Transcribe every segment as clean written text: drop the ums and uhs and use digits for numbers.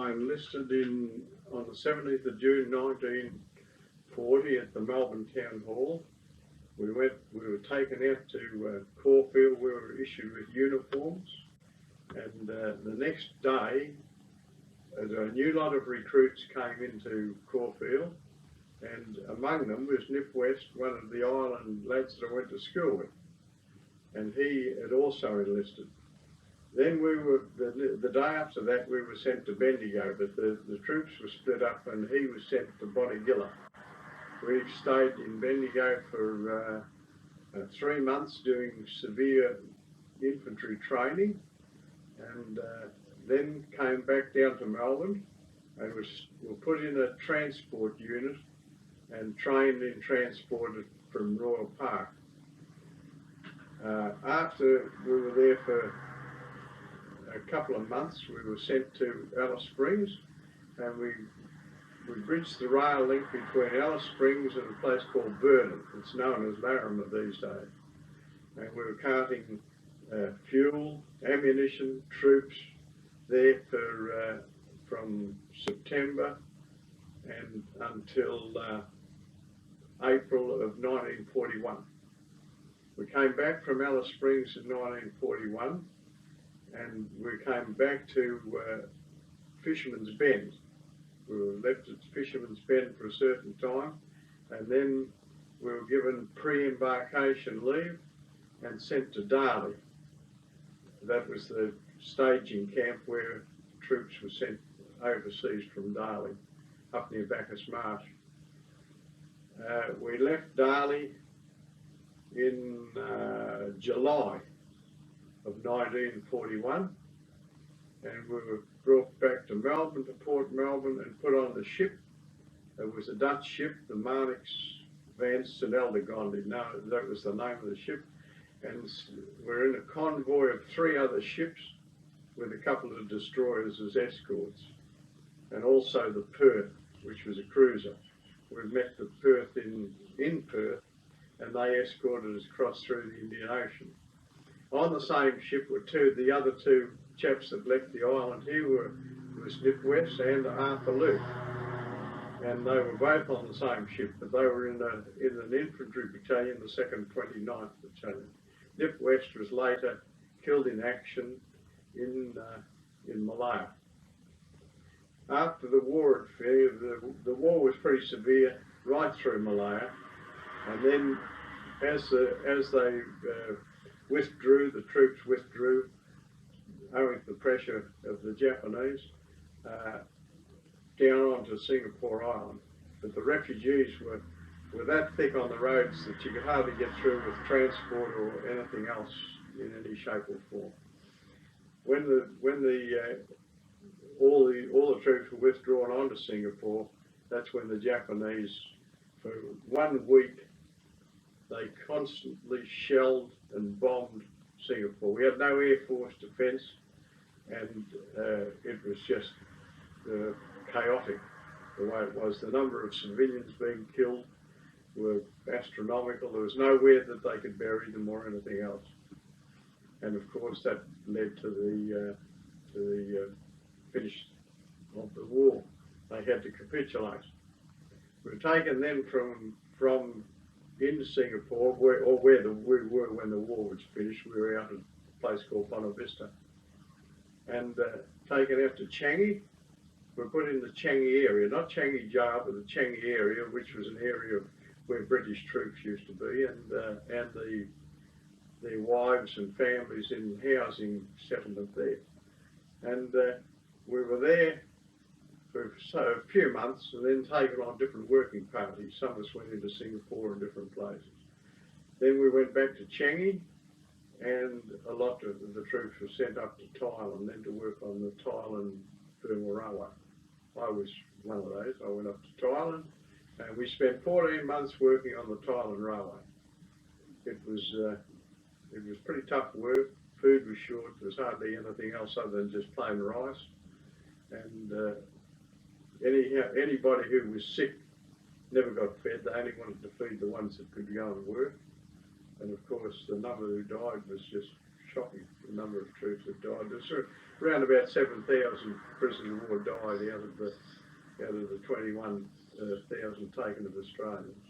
I enlisted on the 17th of June 1940 at the Melbourne Town Hall. We were taken out to Caulfield. We were issued with uniforms, and the next day a new lot of recruits came into Caulfield, and among them was Nip West, one of the island lads that I went to school with, and he had also enlisted. Then we were, the day after that, we were sent to Bendigo, but the troops were split up and he was sent to Bonegilla. We stayed in Bendigo for 3 months doing severe infantry training, and then came back down to Melbourne and were put in a transport unit and trained in transport from Royal Park. After we were there for a couple of months, we were sent to Alice Springs, and we bridged the rail link between Alice Springs and a place called Vernon. It's known as Larrimah these days. And we were carting fuel, ammunition, troops there for from September and until April of 1941. We came back from Alice Springs in 1941, and we came back to Fisherman's Bend. We were left at Fisherman's Bend for a certain time, and then we were given pre-embarkation leave and sent to Darley. That was the staging camp where troops were sent overseas from Darley, up near Bacchus Marsh. We left Darley in July of 1941, and we were brought back to Melbourne, to Port Melbourne, and put on the ship. It was a Dutch ship, the Marnix van St Aldegonde. No, that was the name of the ship. And we're in a convoy of 3 other ships with a couple of destroyers as escorts, and also the Perth, which was a cruiser. We met the Perth in Perth, and they escorted us across through the Indian Ocean. On the same ship were the other two chaps that left the island here was Nip West and Arthur Luke, and they were both on the same ship, but they were in an infantry battalion, the 2nd 29th Battalion. Nip West was later killed in action in Malaya. After the war, the war was pretty severe right through Malaya, and then as they withdrew, the troops withdrew, owing to the pressure of the Japanese, down onto Singapore Island. But the refugees were that thick on the roads that you could hardly get through with transport or anything else in any shape or form. When all the troops were withdrawn onto Singapore, that's when the Japanese, for 1 week, they constantly shelled and bombed Singapore. We had no Air Force defence, and it was just chaotic the way it was. The number of civilians being killed were astronomical. There was nowhere that they could bury them or anything else. And of course that led to the finish of the war. They had to capitulate. We were taken then from in Singapore, where we were when the war was finished. We were out at a place called Bonavista, and taken out to Changi. We were put in the Changi area, not Changi Jail, but the Changi area, which was an area where British troops used to be, and their wives and families in housing settlement there. And we were there for a few months, and then taken on different working parties. Some of us went into Singapore and different places. Then we went back to Changi, and a lot of the troops were sent up to Thailand, then to work on the Thai-Burma Railway. I was one of those. I went up to Thailand, and we spent 14 months working on the Thailand Railway. It was pretty tough work. Food was short. There was hardly anything else other than just plain rice. And anybody who was sick never got fed. They only wanted to feed the ones that could go and work. And of course, the number who died was just shocking, the number of troops that died. There around about 7,000 prisoners of war died out of the 21,000 taken of Australians.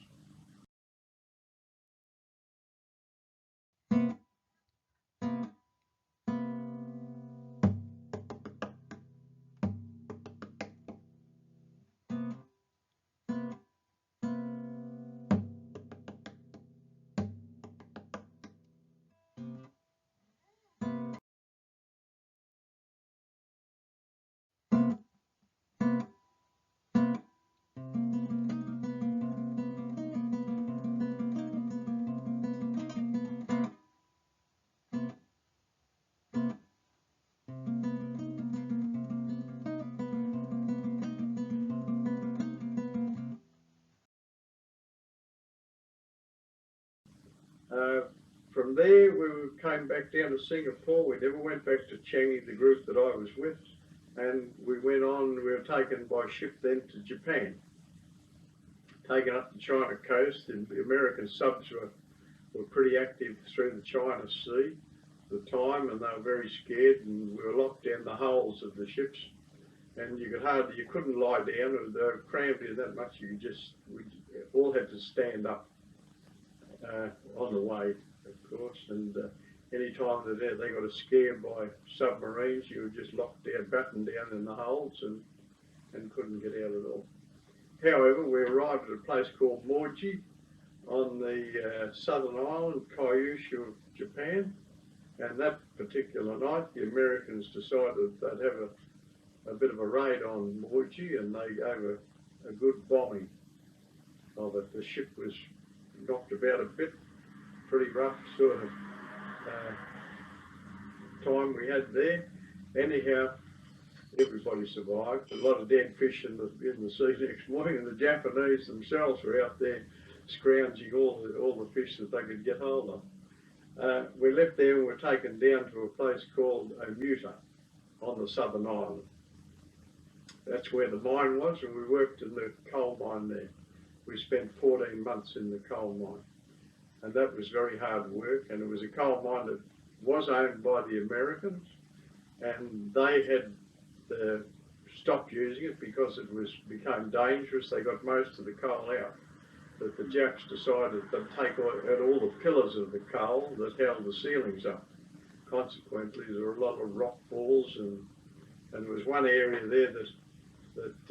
From there, we came back down to Singapore. We never went back to Changi, the group that I was with, and we went on. We were taken by ship then to Japan, taken up the China coast. And the American subs were pretty active through the China Sea at the time, and they were very scared, and we were locked down the hulls of the ships, and you couldn't lie down. They were crammed in that much. We all had to stand up on the way, of course, and any time that they got scared by submarines, you were just locked down, battened down in the hulls, and couldn't get out at all. However, we arrived at a place called Moji on the southern island, Kyushu of Japan, and that particular night, the Americans decided they'd have a bit of a raid on Moji, and they gave a good bombing of it. The ship was knocked about a bit, pretty rough sort of time we had there. Anyhow, everybody survived. A lot of dead fish in the sea next morning, and the Japanese themselves were out there scrounging all the fish that they could get hold of. We left there and were taken down to a place called Omuta on the southern island. That's where the mine was, and we worked in the coal mine there. We spent 14 months in the coal mine, and that was very hard work, and it was a coal mine that was owned by the Americans, and they had stopped using it because it became dangerous. They got most of the coal out, but the Japs decided they'd take out all the pillars of the coal that held the ceilings up. Consequently, there were a lot of rock falls, and there was one area there that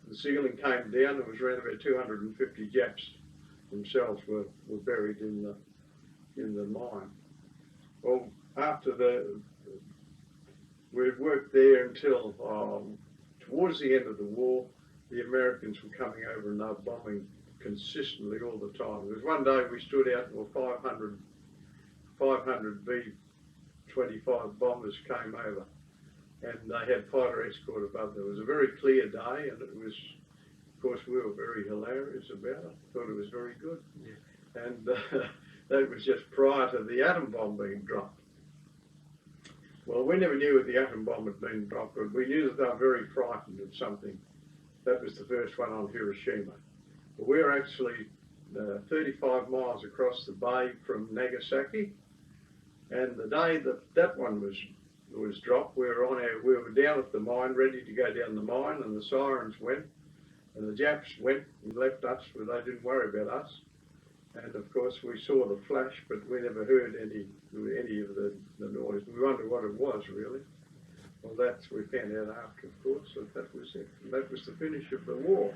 the ceiling came down. It was around about 250 Japs themselves were buried in the mine. Well, after we worked there until towards the end of the war. The Americans were coming over and they were bombing consistently all the time. There was one day we stood out and 500 B-25 bombers came over, and they had fighter escort above them. It was a very clear day, and it was, of course, we were very hilarious about it. Thought it was very good. Yeah. And that was just prior to the atom bomb being dropped. Well, we never knew that the atom bomb had been dropped, but we knew that they were very frightened of something. That was the first one on Hiroshima. But we were actually 35 miles across the bay from Nagasaki, and the day that one was dropped, we were down at the mine, ready to go down the mine, and the sirens went, and the Japs went and left us, but they didn't worry about us. And of course we saw the flash, but we never heard any of the noise. We wondered what it was really. Well, we found out after, of course, that was it. And that was the finish of the war.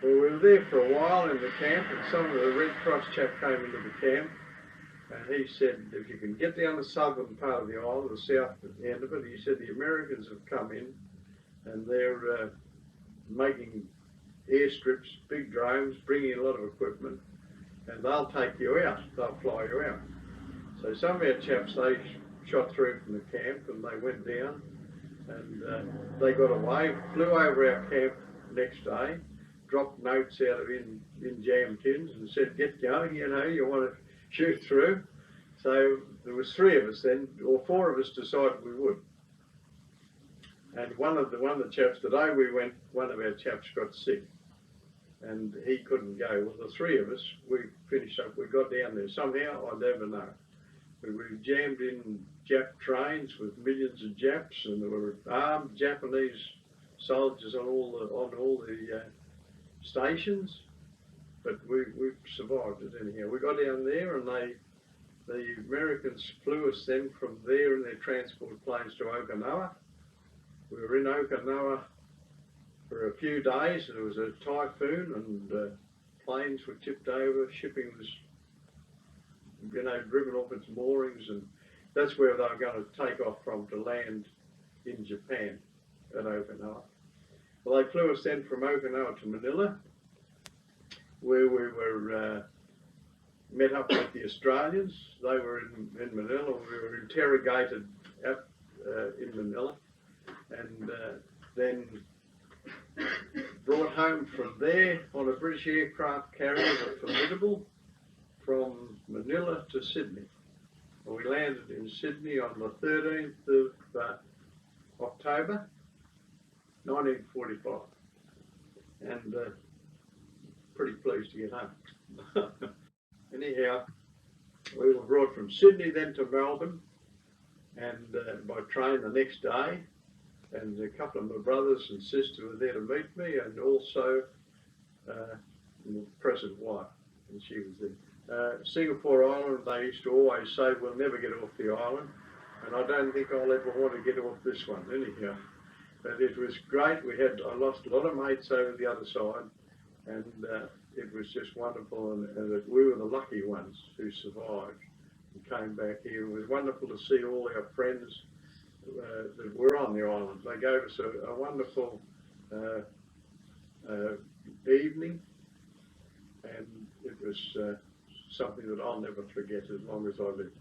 Well, we were there for a while in the camp, and some of the Red Cross chap came into the camp, and he said, if you can get down the southern part of the island, the south end of it, he said the Americans have come in, and they're making airstrips, big drones, bringing in a lot of equipment, and they'll take you out, they'll fly you out. So some of our chaps, they shot through from the camp and they went down, and they got away, flew over our camp next day, dropped notes out of in jam tins and said, get going, you know, you want to shoot through. So there was 3 of us then, or 4 of us decided we would. And one of the chaps, the day we went, one of our chaps got sick and he couldn't go. Well, the 3 of us, we finished up, we got down there somehow, I never know. We were jammed in Jap trains with millions of Japs, and there were armed Japanese soldiers on all the stations, but we survived it anyhow. We got down there, and the Americans flew us then from there in their transport planes to Okinawa. We were in Okinawa for a few days. There was a typhoon, and planes were tipped over. Shipping was, you know, driven off its moorings, and that's where they were going to take off from to land in Japan at Okinawa. Well, they flew us then from Okinawa to Manila, where we were met up with the Australians. They were in Manila. We were interrogated in Manila, and then brought home from there on a British aircraft carrier, the Formidable, from Manila to Sydney. And we landed in Sydney on the 13th of October 1945, and pretty pleased to get home. Anyhow, we were brought from Sydney then to Melbourne, and by train the next day, and a couple of my brothers and sisters were there to meet me, and also my present wife, and she was there. Singapore Island, they used to always say, we'll never get off the island, and I don't think I'll ever want to get off this one anyhow. But it was great. I lost a lot of mates over the other side, and it was just wonderful, and we were the lucky ones who survived and came back here. It was wonderful to see all our friends that were on the island. They gave us a wonderful evening, and it was something that I'll never forget as long as I live.